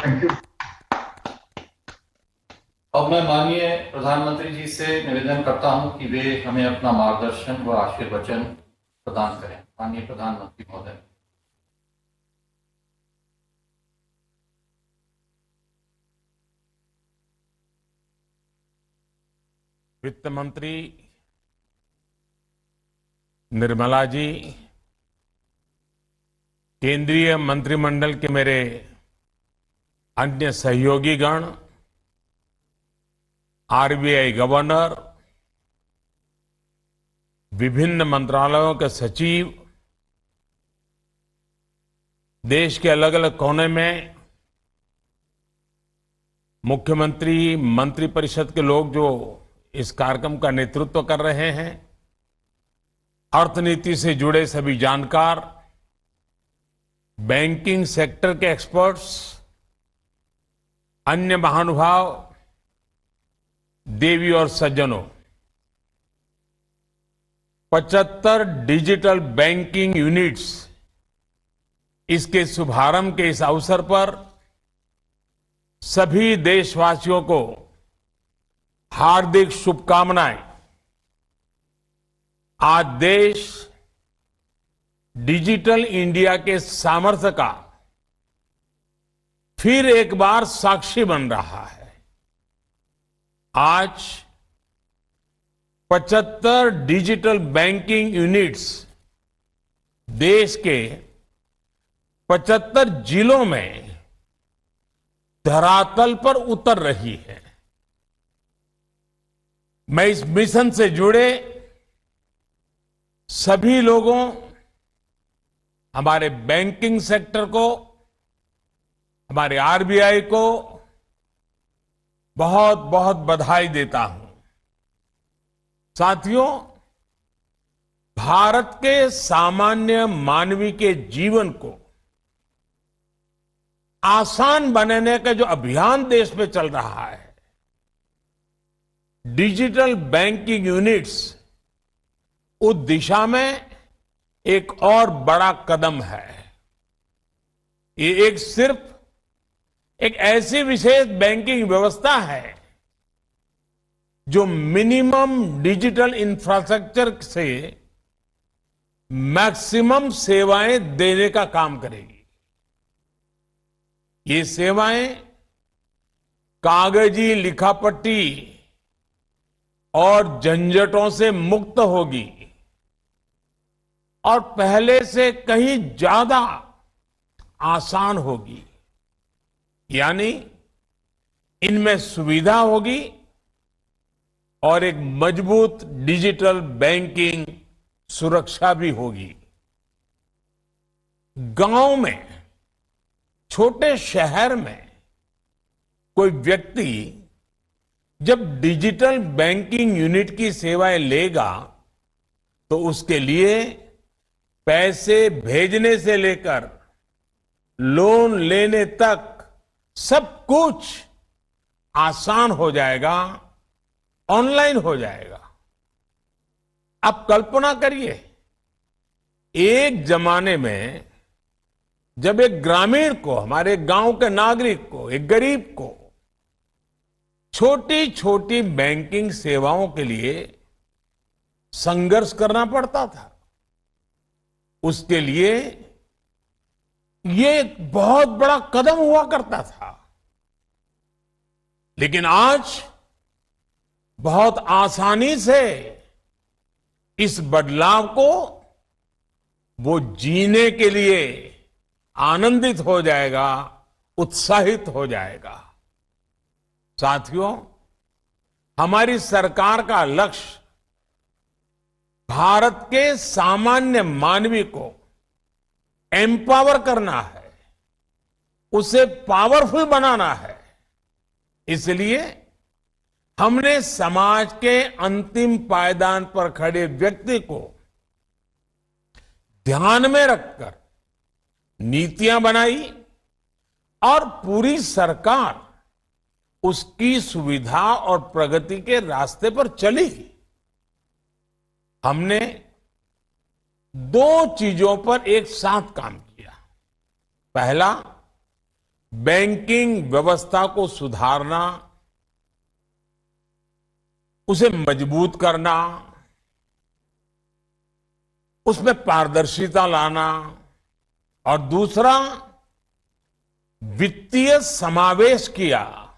Thank you. अब मैं माननीय प्रधानमंत्री जी से निवेदन करता हूं कि वे हमें अपना मार्गदर्शन व आशीर्वचन प्रदान करें। माननीय प्रधानमंत्री महोदय। वित्त मंत्री निर्मला जी, केंद्रीय मंत्रिमंडल के मेरे अन्य सहयोगी गण, आरबीआई गवर्नर, विभिन्न मंत्रालयों के सचिव, देश के अलग अलग कोने में मुख्यमंत्री, मंत्रिपरिषद के लोग जो इस कार्यक्रम का नेतृत्व कर रहे हैं, अर्थनीति से जुड़े सभी जानकार, बैंकिंग सेक्टर के एक्सपर्ट्स, अन्य महानुभाव, देवी और सज्जनों, 75 डिजिटल बैंकिंग यूनिट्स इसके शुभारंभ के इस अवसर पर सभी देशवासियों को हार्दिक शुभकामनाएं। आज देश डिजिटल इंडिया के सामर्थ्य का फिर एक बार साक्षी बन रहा है। आज 75 डिजिटल बैंकिंग यूनिट्स देश के 75 जिलों में धरातल पर उतर रही है। मैं इस मिशन से जुड़े सभी लोगों, हमारे बैंकिंग सेक्टर को, हमारे आरबीआई को बहुत बहुत बधाई देता हूं। साथियों, भारत के सामान्य मानवी के जीवन को आसान बनाने का जो अभियान देश में चल रहा है, डिजिटल बैंकिंग यूनिट्स उस दिशा में एक और बड़ा कदम है। ये सिर्फ एक ऐसी विशेष बैंकिंग व्यवस्था है जो मिनिमम डिजिटल इंफ्रास्ट्रक्चर से मैक्सिमम सेवाएं देने का काम करेगी। ये सेवाएं कागजी लिखापट्टी और झंझटों से मुक्त होगी और पहले से कहीं ज्यादा आसान होगी। यानी इनमें सुविधा होगी और एक मजबूत डिजिटल बैंकिंग सुरक्षा भी होगी। गांव में, छोटे शहर में कोई व्यक्ति जब डिजिटल बैंकिंग यूनिट की सेवाएं लेगा तो उसके लिए पैसे भेजने से लेकर लोन लेने तक सब कुछ आसान हो जाएगा, ऑनलाइन हो जाएगा। आप कल्पना करिए, एक जमाने में जब एक ग्रामीण को, हमारे गांव के नागरिक को, एक गरीब को छोटी छोटी बैंकिंग सेवाओं के लिए संघर्ष करना पड़ता था, उसके लिए ये एक बहुत बड़ा कदम हुआ करता था। लेकिन आज बहुत आसानी से इस बदलाव को वो जीने के लिए आनंदित हो जाएगा, उत्साहित हो जाएगा। साथियों, हमारी सरकार का लक्ष्य भारत के सामान्य मानवी को एम्पावर करना है, उसे पावरफुल बनाना है। इसलिए हमने समाज के अंतिम पायदान पर खड़े व्यक्ति को ध्यान में रखकर नीतियां बनाई और पूरी सरकार उसकी सुविधा और प्रगति के रास्ते पर चली। हमने दो चीजों पर एक साथ काम किया। पहला, बैंकिंग व्यवस्था को सुधारना, उसे मजबूत करना, उसमें पारदर्शिता लाना और दूसरा वित्तीय समावेश किया,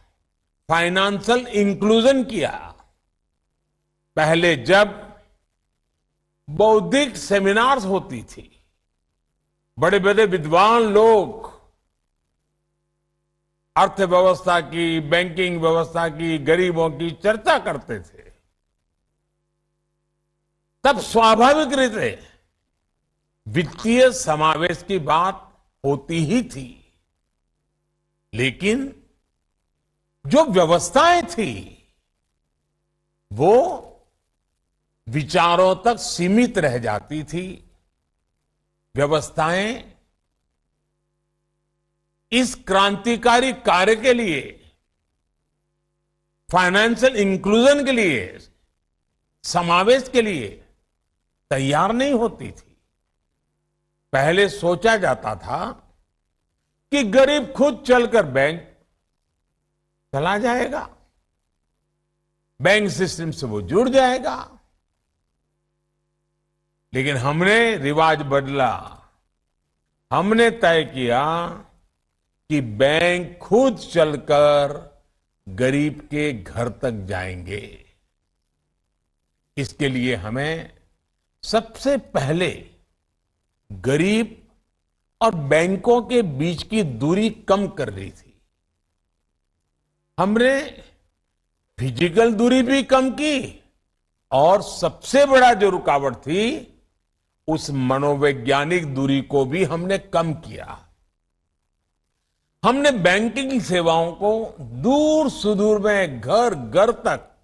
फाइनेंशियल इंक्लूजन किया। पहले जब बौद्धिक सेमिनार्स होती थी, बड़े बड़े विद्वान लोग अर्थव्यवस्था की, बैंकिंग व्यवस्था की, गरीबों की चर्चा करते थे, तब स्वाभाविक रीते वित्तीय समावेश की बात होती ही थी। लेकिन जो व्यवस्थाएं थी वो विचारों तक सीमित रह जाती थी। व्यवस्थाएं इस क्रांतिकारी कार्य के लिए, फाइनेंशियल इंक्लूजन के लिए, समावेश के लिए तैयार नहीं होती थी। पहले सोचा जाता था कि गरीब खुद चलकर बैंक चला जाएगा, बैंक सिस्टम से वो जुड़ जाएगा। लेकिन हमने रिवाज बदला। हमने तय किया कि बैंक खुद चलकर गरीब के घर तक जाएंगे। इसके लिए हमें सबसे पहले गरीब और बैंकों के बीच की दूरी कम करनी थी। हमने फिजिकल दूरी भी कम की और सबसे बड़ा जो रुकावट थी, उस मनोवैज्ञानिक दूरी को भी हमने कम किया। हमने बैंकिंग सेवाओं को दूर सुदूर में, घर घर तक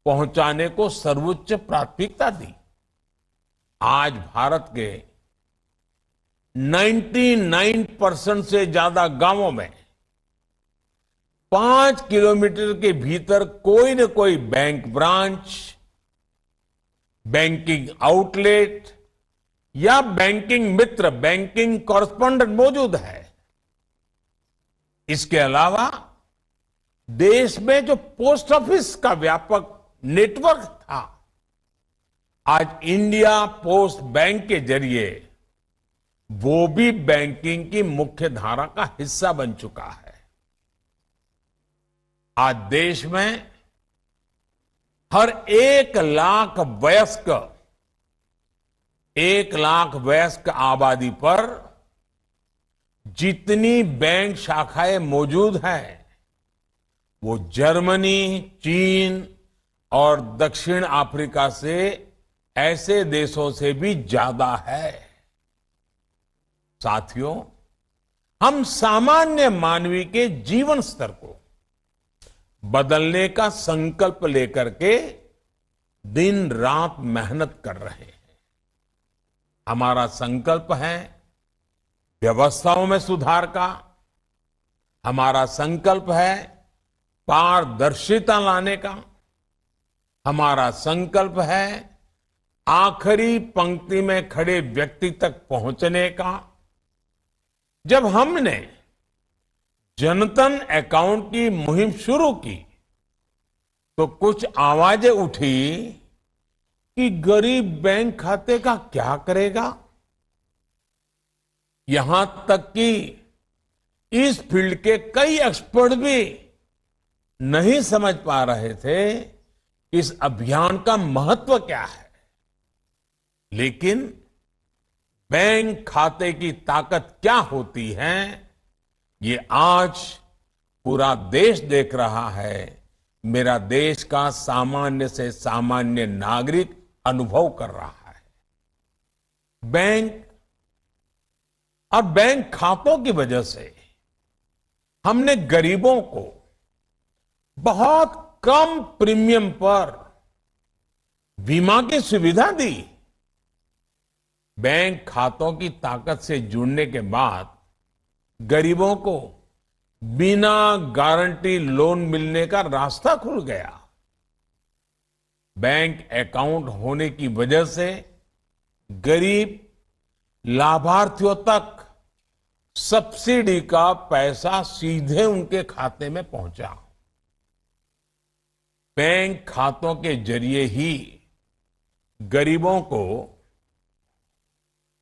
पहुंचाने को सर्वोच्च प्राथमिकता दी। आज भारत के 99% से ज्यादा गांवों में 5 किलोमीटर के भीतर कोई न कोई बैंक ब्रांच, बैंकिंग आउटलेट या बैंकिंग मित्र, बैंकिंग कॉरेस्पॉन्डेंट मौजूद है। इसके अलावा देश में जो पोस्ट ऑफिस का व्यापक नेटवर्क था, आज इंडिया पोस्ट बैंक के जरिए वो भी बैंकिंग की मुख्य धारा का हिस्सा बन चुका है। आज देश में हर 1 लाख वयस्क आबादी पर जितनी बैंक शाखाएं मौजूद हैं, वो जर्मनी, चीन और दक्षिण अफ्रीका से ऐसे देशों से भी ज्यादा है। साथियों, हम सामान्य मानवी के जीवन स्तर को बदलने का संकल्प लेकर के दिन रात मेहनत कर रहे हैं। हमारा संकल्प है व्यवस्थाओं में सुधार का, हमारा संकल्प है पारदर्शिता लाने का, हमारा संकल्प है आखिरी पंक्ति में खड़े व्यक्ति तक पहुंचने का। जब हमने जनधन अकाउंट की मुहिम शुरू की तो कुछ आवाजें उठी कि गरीब बैंक खाते का क्या करेगा। यहां तक कि इस फील्ड के कई एक्सपर्ट भी नहीं समझ पा रहे थे इस अभियान का महत्व क्या है। लेकिन बैंक खाते की ताकत क्या होती है, ये आज पूरा देश देख रहा है। मेरा देश का सामान्य से सामान्य नागरिक अनुभव कर रहा है। बैंक और बैंक खातों की वजह से हमने गरीबों को बहुत कम प्रीमियम पर बीमा की सुविधा दी। बैंक खातों की ताकत से जुड़ने के बाद गरीबों को बिना गारंटी लोन मिलने का रास्ता खुल गया। बैंक अकाउंट होने की वजह से गरीब लाभार्थियों तक सब्सिडी का पैसा सीधे उनके खाते में पहुंचा। बैंक खातों के जरिए ही गरीबों को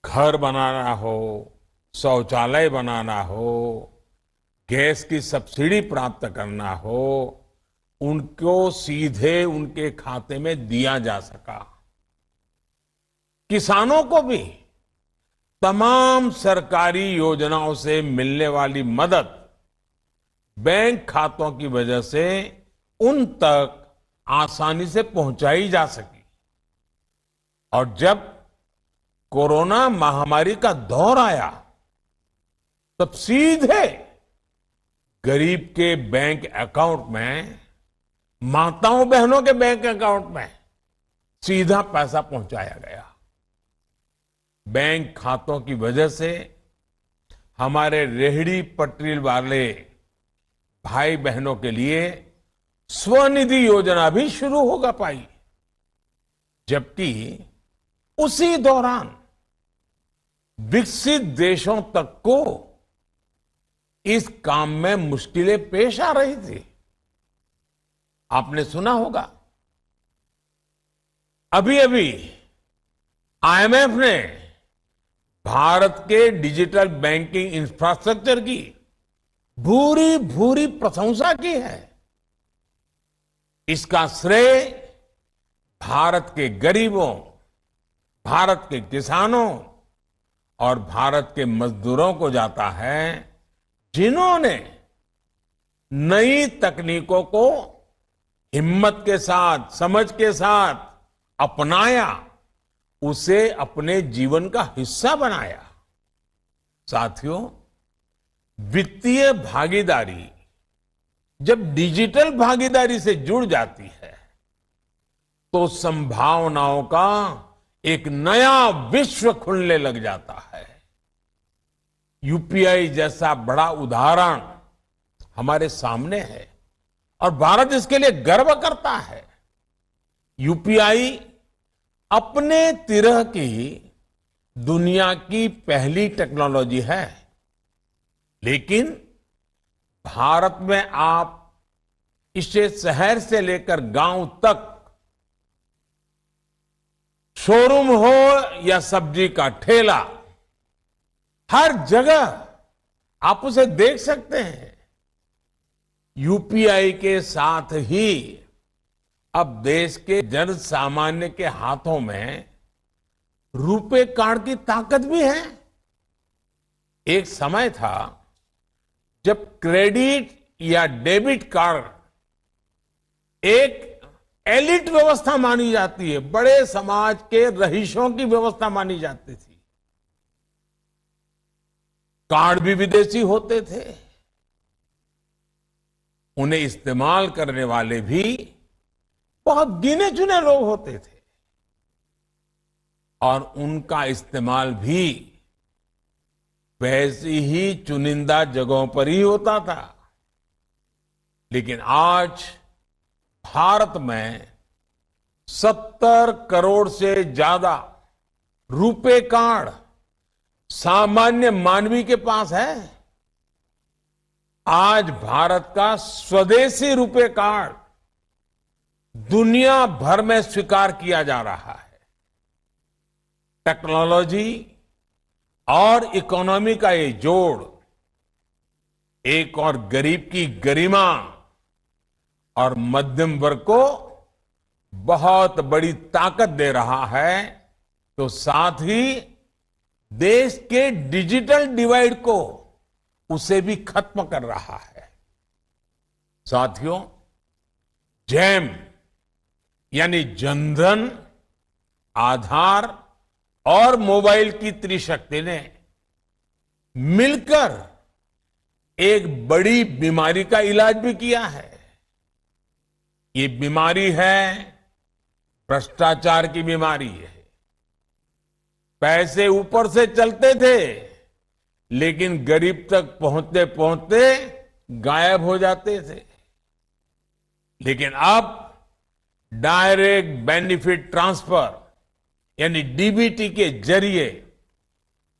घर बनाना हो, शौचालय बनाना हो, गैस की सब्सिडी प्राप्त करना हो, उनको सीधे उनके खाते में दिया जा सका। किसानों को भी तमाम सरकारी योजनाओं से मिलने वाली मदद बैंक खातों की वजह से उन तक आसानी से पहुंचाई जा सकी। और जब कोरोना महामारी का दौर आया तब सीधे गरीब के बैंक अकाउंट में, माताओं बहनों के बैंक अकाउंट में सीधा पैसा पहुंचाया गया। बैंक खातों की वजह से हमारे रेहड़ी पटरी वाले भाई बहनों के लिए स्वनिधि योजना भी शुरू होगा पाई। जबकि उसी दौरान विकसित देशों तक को इस काम में मुश्किलें पेश आ रही थी। आपने सुना होगा, अभी अभी आईएमएफ ने भारत के डिजिटल बैंकिंग इंफ्रास्ट्रक्चर की भूरी भूरी प्रशंसा की है। इसका श्रेय भारत के गरीबों, भारत के किसानों और भारत के मजदूरों को जाता है, जिन्होंने नई तकनीकों को हिम्मत के साथ, समझ के साथ अपनाया, उसे अपने जीवन का हिस्सा बनाया। साथियों, वित्तीय भागीदारी जब डिजिटल भागीदारी से जुड़ जाती है तो संभावनाओं का एक नया विश्व खुलने लग जाता है। यूपीआई जैसा बड़ा उदाहरण हमारे सामने है और भारत इसके लिए गर्व करता है। यूपीआई अपने तरह की दुनिया की पहली टेक्नोलॉजी है, लेकिन भारत में आप इसे शहर से लेकर गांव तक, शोरूम हो या सब्जी का ठेला, हर जगह आप उसे देख सकते हैं। यूपीआई के साथ ही अब देश के जन सामान्य के हाथों में रुपे कार्ड की ताकत भी है। एक समय था जब क्रेडिट या डेबिट कार्ड एक एलिट व्यवस्था मानी जाती है, बड़े समाज के रईसों की व्यवस्था मानी जाती थी। कार्ड भी विदेशी होते थे, उन्हें इस्तेमाल करने वाले भी बहुत गिने चुने लोग होते थे और उनका इस्तेमाल भी वैसी ही चुनिंदा जगहों पर ही होता था। लेकिन आज भारत में 70 करोड़ से ज्यादा रुपे कार्ड सामान्य मानवी के पास है। आज भारत का स्वदेशी रुपे कार्ड दुनिया भर में स्वीकार किया जा रहा है। टेक्नोलॉजी और इकोनॉमी का ये जोड़ एक और गरीब की गरिमा और मध्यम वर्ग को बहुत बड़ी ताकत दे रहा है, तो साथ ही देश के डिजिटल डिवाइड को, उसे भी खत्म कर रहा है। साथियों, जैम यानी जनधन, आधार और मोबाइल की त्रिशक्ति ने मिलकर एक बड़ी बीमारी का इलाज भी किया है। ये बीमारी है भ्रष्टाचार की बीमारी है। पैसे ऊपर से चलते थे, लेकिन गरीब तक पहुंचते पहुंचते गायब हो जाते थे। लेकिन अब डायरेक्ट बेनिफिट ट्रांसफर यानी डीबीटी के जरिए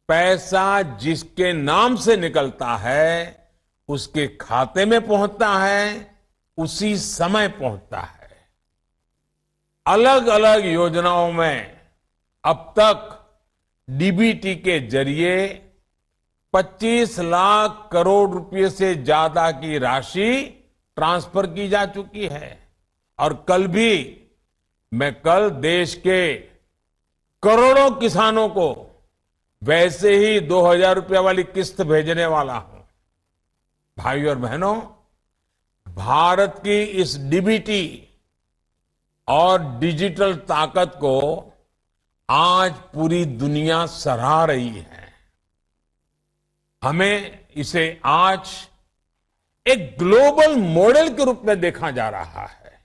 पैसा जिसके नाम से निकलता है उसके खाते में पहुंचता है, उसी समय पहुंचता है। अलग अलग योजनाओं में अब तक डीबीटी के जरिए 25 लाख करोड़ रुपए से ज्यादा की राशि ट्रांसफर की जा चुकी है। और कल देश के करोड़ों किसानों को वैसे ही 2,000 रुपए वाली किस्त भेजने वाला हूं। भाइयों और बहनों, भारत की इस डीबीटी और डिजिटल ताकत को आज पूरी दुनिया सराह रही है। हमें इसे आज एक ग्लोबल मॉडल के रूप में देखा जा रहा है।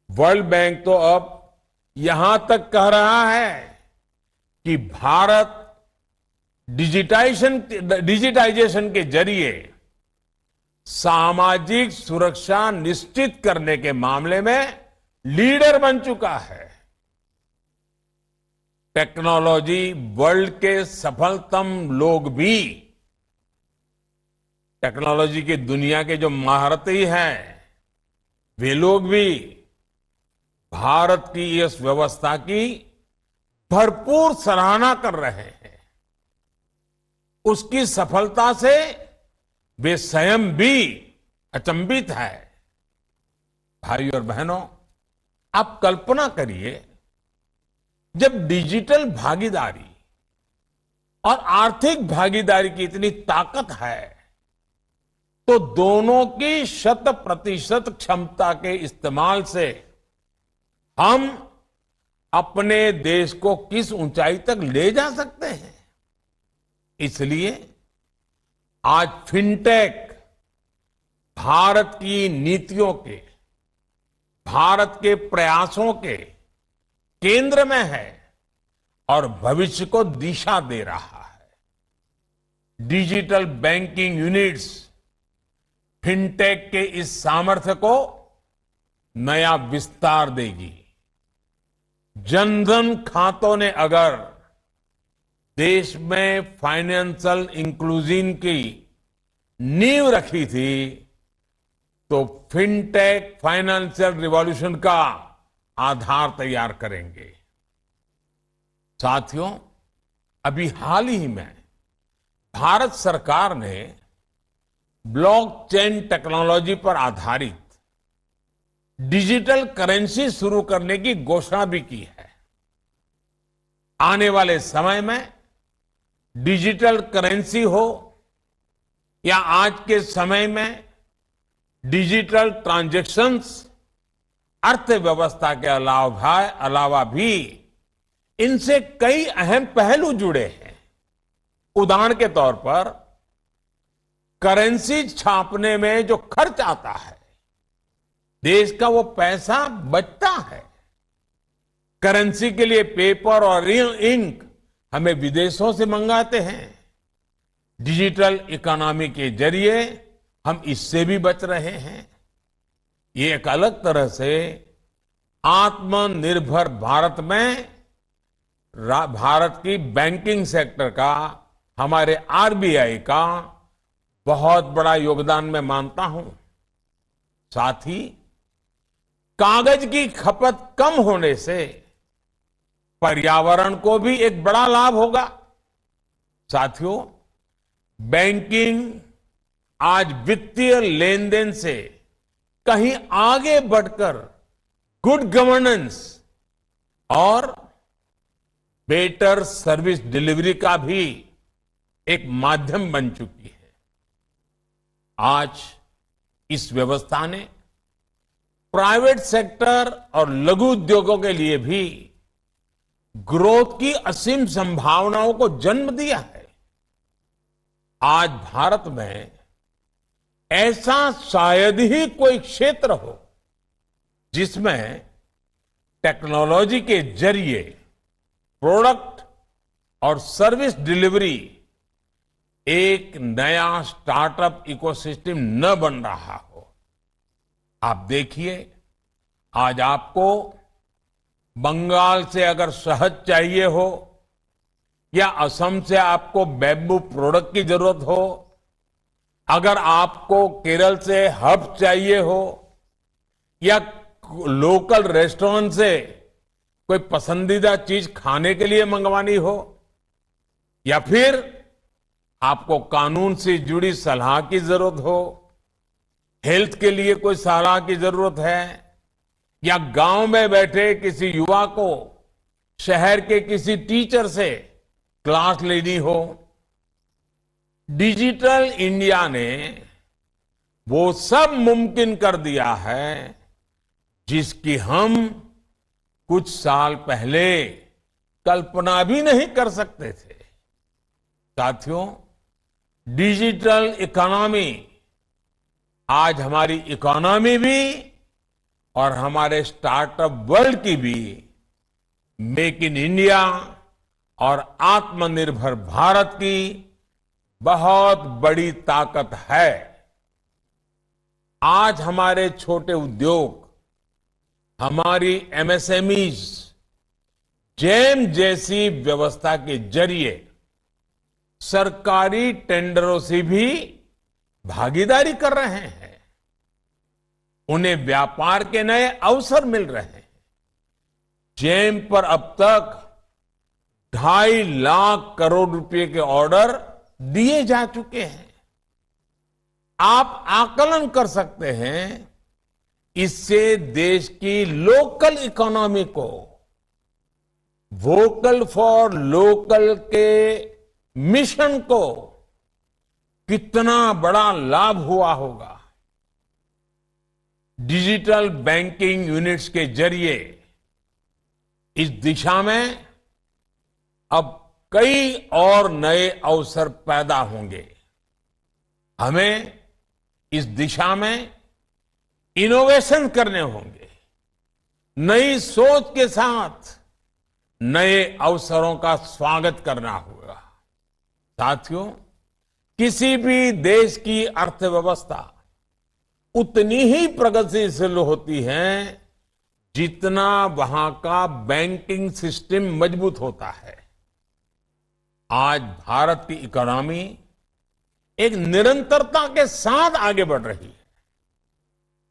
वर्ल्ड बैंक तो अब यहां तक कह रहा है कि भारत डिजिटाइजेशन के जरिए सामाजिक सुरक्षा निश्चित करने के मामले में लीडर बन चुका है। टेक्नोलॉजी वर्ल्ड के सफलतम लोग भी, टेक्नोलॉजी की दुनिया के जो महारथी हैं, वे लोग भी भारत की इस व्यवस्था की भरपूर सराहना कर रहे हैं। उसकी सफलता से वे स्वयं भी अचंभित है। भाइयों और बहनों, आप कल्पना करिए, जब डिजिटल भागीदारी और आर्थिक भागीदारी की इतनी ताकत है, तो दोनों की 100% क्षमता के इस्तेमाल से हम अपने देश को किस ऊंचाई तक ले जा सकते हैं। इसलिए आज फिनटेक भारत की नीतियों के, भारत के प्रयासों के केंद्र में है और भविष्य को दिशा दे रहा है। डिजिटल बैंकिंग यूनिट्स फिनटेक के इस सामर्थ्य को नया विस्तार देगी। जनधन खातों ने अगर देश में फाइनेंशियल इंक्लूजन की नींव रखी थी, तो फिनटेक फाइनेंशियल रिवॉल्यूशन का आधार तैयार करेंगे। साथियों, अभी हाल ही में भारत सरकार ने ब्लॉकचेन टेक्नोलॉजी पर आधारित डिजिटल करेंसी शुरू करने की घोषणा भी की है। आने वाले समय में डिजिटल करेंसी हो या आज के समय में डिजिटल ट्रांजैक्शंस, अर्थव्यवस्था के अलावा भी इनसे कई अहम पहलू जुड़े हैं। उदाहरण के तौर पर करेंसी छापने में जो खर्च आता है, देश का वो पैसा बचता है। करेंसी के लिए पेपर और इंक हमें विदेशों से मंगाते हैं। डिजिटल इकोनॉमी के जरिए हम इससे भी बच रहे हैं। ये एक अलग तरह से आत्मनिर्भर भारत में भारत की बैंकिंग सेक्टर का, हमारे आरबीआई का बहुत बड़ा योगदान मैं मानता हूं। साथ ही कागज की खपत कम होने से पर्यावरण को भी एक बड़ा लाभ होगा। साथियों, बैंकिंग आज वित्तीय लेन देन से कहीं आगे बढ़कर गुड गवर्नेंस और बेटर सर्विस डिलीवरी का भी एक माध्यम बन चुकी है। आज इस व्यवस्था ने प्राइवेट सेक्टर और लघु उद्योगों के लिए भी ग्रोथ की असीम संभावनाओं को जन्म दिया है। आज भारत में ऐसा शायद ही कोई क्षेत्र हो जिसमें टेक्नोलॉजी के जरिए प्रोडक्ट और सर्विस डिलीवरी एक नया स्टार्टअप इकोसिस्टम न बन रहा हो। आप देखिए, आज आपको बंगाल से अगर शहद चाहिए हो या असम से आपको बैम्बू प्रोडक्ट की जरूरत हो, अगर आपको केरल से हर्ब चाहिए हो, या लोकल रेस्टोरेंट से कोई पसंदीदा चीज खाने के लिए मंगवानी हो, या फिर आपको कानून से जुड़ी सलाह की जरूरत हो, हेल्थ के लिए कोई सलाह की जरूरत है, या गांव में बैठे किसी युवा को शहर के किसी टीचर से क्लास लेनी हो, डिजिटल इंडिया ने वो सब मुमकिन कर दिया है जिसकी हम कुछ साल पहले कल्पना भी नहीं कर सकते थे। साथियों, डिजिटल इकोनॉमी आज हमारी इकोनॉमी भी और हमारे स्टार्टअप वर्ल्ड की भी मेक इन इंडिया और आत्मनिर्भर भारत की बहुत बड़ी ताकत है। आज हमारे छोटे उद्योग, हमारी एमएसएमईज जेम जैसी व्यवस्था के जरिए सरकारी टेंडरों से भी भागीदारी कर रहे हैं। उन्हें व्यापार के नए अवसर मिल रहे हैं। जेम पर अब तक 2.5 लाख करोड़ रुपए के ऑर्डर दिए जा चुके हैं। आप आकलन कर सकते हैं, इससे देश की लोकल इकोनॉमी को वोकल फॉर लोकल के मिशन को कितना बड़ा लाभ हुआ होगा। डिजिटल बैंकिंग यूनिट्स के जरिए इस दिशा में अब कई और नए अवसर पैदा होंगे। हमें इस दिशा में इनोवेशन करने होंगे। नई सोच के साथ नए अवसरों का स्वागत करना होगा। साथियों, किसी भी देश की अर्थव्यवस्था उतनी ही प्रगतिशील होती है जितना वहां का बैंकिंग सिस्टम मजबूत होता है। आज भारत की इकोनॉमी एक निरंतरता के साथ आगे बढ़ रही है।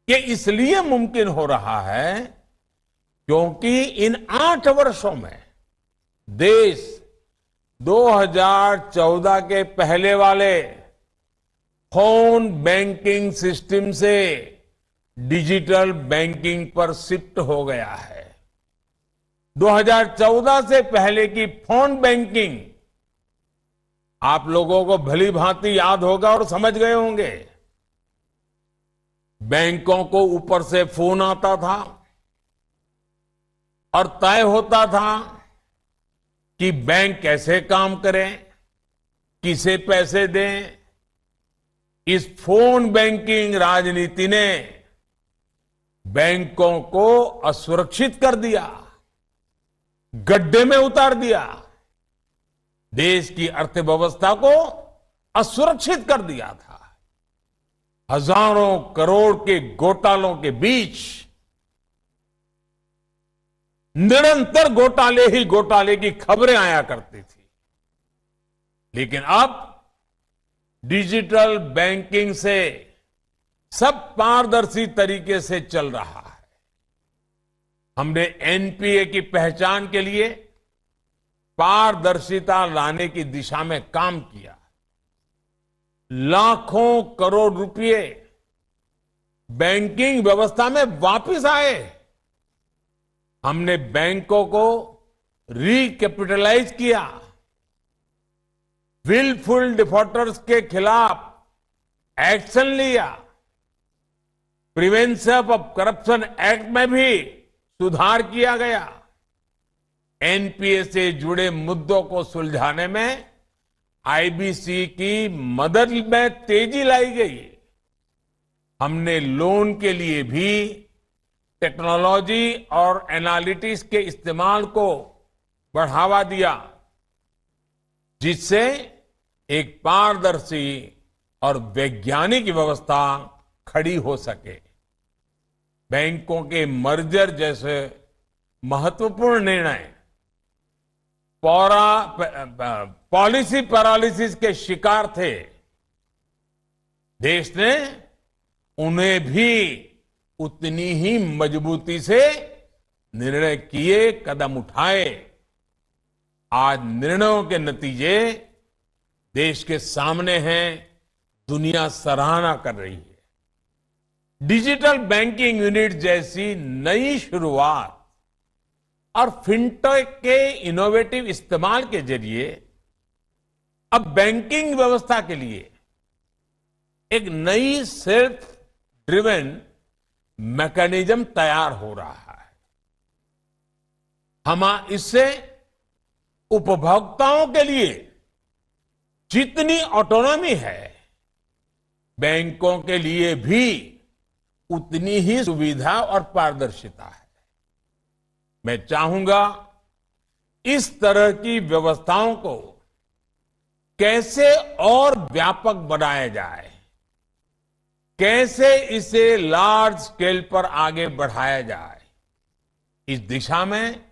ये इसलिए मुमकिन हो रहा है क्योंकि इन 8 वर्षों में देश 2014 के पहले वाले फोन बैंकिंग सिस्टम से डिजिटल बैंकिंग पर शिफ्ट हो गया है। 2014 से पहले की फोन बैंकिंग आप लोगों को भली भांति याद होगा और समझ गए होंगे। बैंकों को ऊपर से फोन आता था और तय होता था कि बैंक कैसे काम करें, किसे पैसे दें। इस फोन बैंकिंग राजनीति ने बैंकों को असुरक्षित कर दिया, गड्ढे में उतार दिया, देश की अर्थव्यवस्था को असुरक्षित कर दिया था। हजारों करोड़ के घोटालों के बीच निरंतर घोटाले ही घोटाले की खबरें आया करती थी। लेकिन अब डिजिटल बैंकिंग से सब पारदर्शी तरीके से चल रहा है। हमने एनपीए की पहचान के लिए पारदर्शिता लाने की दिशा में काम किया। लाखों करोड़ रुपए बैंकिंग व्यवस्था में वापस आए। हमने बैंकों को रिकैपिटलाइज किया। विलफुल डिफॉल्टर्स के खिलाफ एक्शन लिया। प्रिवेंशन ऑफ करप्शन एक्ट में भी सुधार किया गया। एनपीए से जुड़े मुद्दों को सुलझाने में आईबीसी की मदद में तेजी लाई गई। हमने लोन के लिए भी टेक्नोलॉजी और एनालिटिक्स के इस्तेमाल को बढ़ावा दिया, जिससे एक पारदर्शी और वैज्ञानिक व्यवस्था खड़ी हो सके। बैंकों के मर्जर जैसे महत्वपूर्ण निर्णय पॉलिसी पैरालिसिस के शिकार थे, देश ने उन्हें भी उतनी ही मजबूती से निर्णय किए, कदम उठाए। आज निर्णयों के नतीजे देश के सामने हैं, दुनिया सराहना कर रही है। डिजिटल बैंकिंग यूनिट जैसी नई शुरुआत और फिनटेक के इनोवेटिव इस्तेमाल के जरिए अब बैंकिंग व्यवस्था के लिए एक नई सेल्फ ड्रिवन मैकेनिज्म तैयार हो रहा है। हम इससे उपभोक्ताओं के लिए जितनी ऑटोनॉमी है, बैंकों के लिए भी उतनी ही सुविधा और पारदर्शिता है। मैं चाहूंगा इस तरह की व्यवस्थाओं को कैसे और व्यापक बनाया जाए, कैसे इसे लार्ज स्केल पर आगे बढ़ाया जाए, इस दिशा में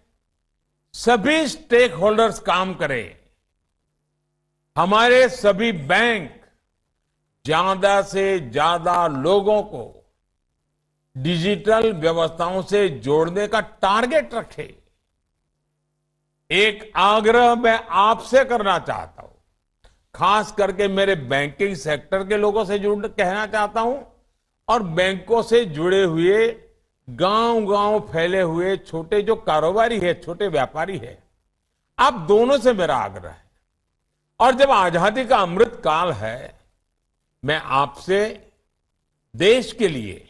सभी स्टेक होल्डर्स काम करें। हमारे सभी बैंक ज्यादा से ज्यादा लोगों को डिजिटल व्यवस्थाओं से जोड़ने का टारगेट रखे। एक आग्रह मैं आपसे करना चाहता हूं, खास करके मेरे बैंकिंग सेक्टर के लोगों से कहना चाहता हूं और बैंकों से जुड़े हुए गांव-गांव फैले हुए छोटे जो कारोबारी है, छोटे व्यापारी है, आप दोनों से मेरा आग्रह है। और जब आजादी का अमृत काल है, मैं आपसे देश के लिए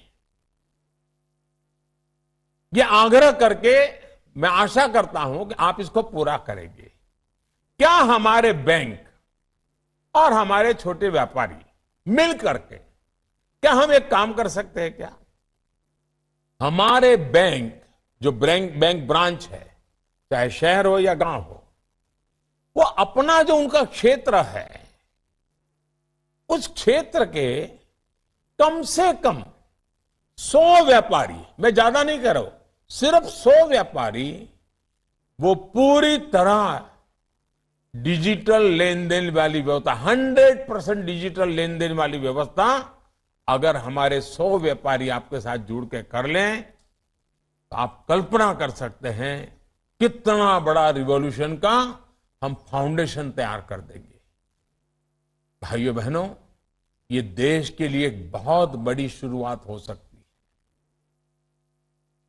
यह आग्रह करके मैं आशा करता हूं कि आप इसको पूरा करेंगे। क्या हमारे बैंक और हमारे छोटे व्यापारी मिल करके क्या हम एक काम कर सकते हैं? क्या हमारे बैंक जो बैंक ब्रांच है, चाहे शहर हो या गांव हो, वो अपना जो उनका क्षेत्र है, उस क्षेत्र के कम से कम 100 व्यापारी, मैं ज्यादा नहीं कह रहा हूं, सिर्फ 100 व्यापारी वो पूरी तरह डिजिटल लेन देन वाली व्यवस्था, 100% डिजिटल लेन देन वाली व्यवस्था अगर हमारे 100 व्यापारी आपके साथ जुड़ के कर लें, तो आप कल्पना कर सकते हैं कितना बड़ा रिवॉल्यूशन का हम फाउंडेशन तैयार कर देंगे। भाइयों बहनों, ये देश के लिए एक बहुत बड़ी शुरुआत हो सकती है।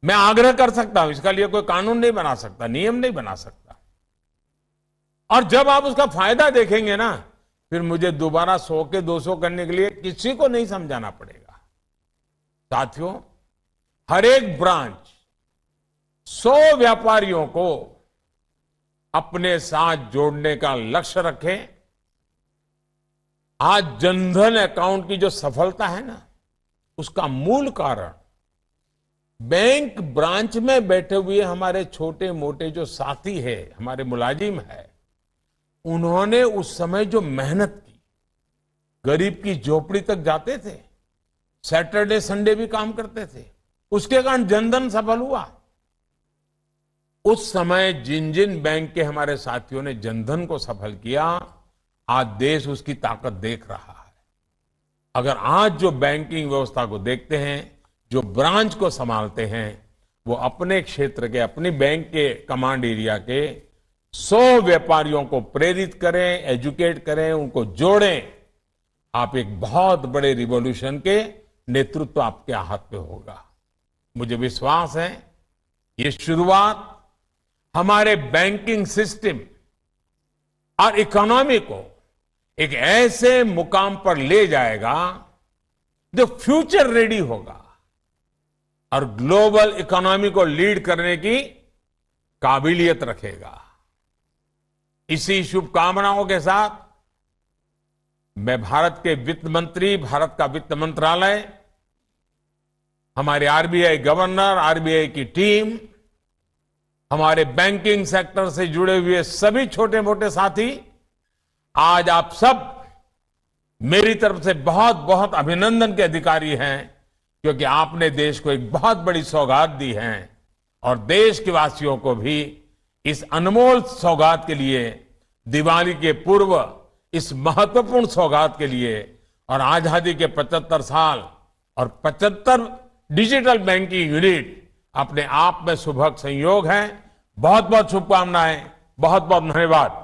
मैं आग्रह कर सकता हूं, इसका लिए कोई कानून नहीं बना सकता, नियम नहीं बना सकता। और जब आप उसका फायदा देखेंगे ना, फिर मुझे दोबारा 100 के 200 करने के लिए किसी को नहीं समझाना पड़ेगा। साथियों, हर एक ब्रांच 100 व्यापारियों को अपने साथ जोड़ने का लक्ष्य रखे। आज जनधन अकाउंट की जो सफलता है ना, उसका मूल कारण बैंक ब्रांच में बैठे हुए हमारे छोटे मोटे जो साथी है, हमारे मुलाजिम है, उन्होंने उस समय जो मेहनत की, गरीब की झोपड़ी तक जाते थे, सैटरडे संडे भी काम करते थे, उसके कारण जनधन सफल हुआ। उस समय जिन जिन बैंक के हमारे साथियों ने जनधन को सफल किया, आज देश उसकी ताकत देख रहा है। अगर आज जो बैंकिंग व्यवस्था को देखते हैं, जो ब्रांच को संभालते हैं, वो अपने क्षेत्र के, अपनी बैंक के कमांड एरिया के 100 व्यापारियों को प्रेरित करें, एजुकेट करें, उनको जोड़ें, आप एक बहुत बड़े रिवॉल्यूशन के नेतृत्व आपके हाथ में होगा। मुझे विश्वास है ये शुरुआत हमारे बैंकिंग सिस्टम और इकोनॉमी को एक ऐसे मुकाम पर ले जाएगा जो फ्यूचर रेडी होगा और ग्लोबल इकोनॉमी को लीड करने की काबिलियत रखेगा। इसी शुभकामनाओं के साथ मैं भारत के वित्त मंत्री, भारत का वित्त मंत्रालय, हमारे आरबीआई गवर्नर, आरबीआई की टीम, हमारे बैंकिंग सेक्टर से जुड़े हुए सभी छोटे मोटे साथी, आज आप सब मेरी तरफ से बहुत बहुत अभिनंदन के अधिकारी हैं, क्योंकि आपने देश को एक बहुत बड़ी सौगात दी है और देश के वासियों को भी इस अनमोल सौगात के लिए, दिवाली के पूर्व इस महत्वपूर्ण सौगात के लिए और आजादी के 75 साल और 75 डिजिटल बैंकिंग यूनिट अपने आप में सुभग संयोग है। बहुत बहुत शुभकामनाएं, बहुत बहुत धन्यवाद।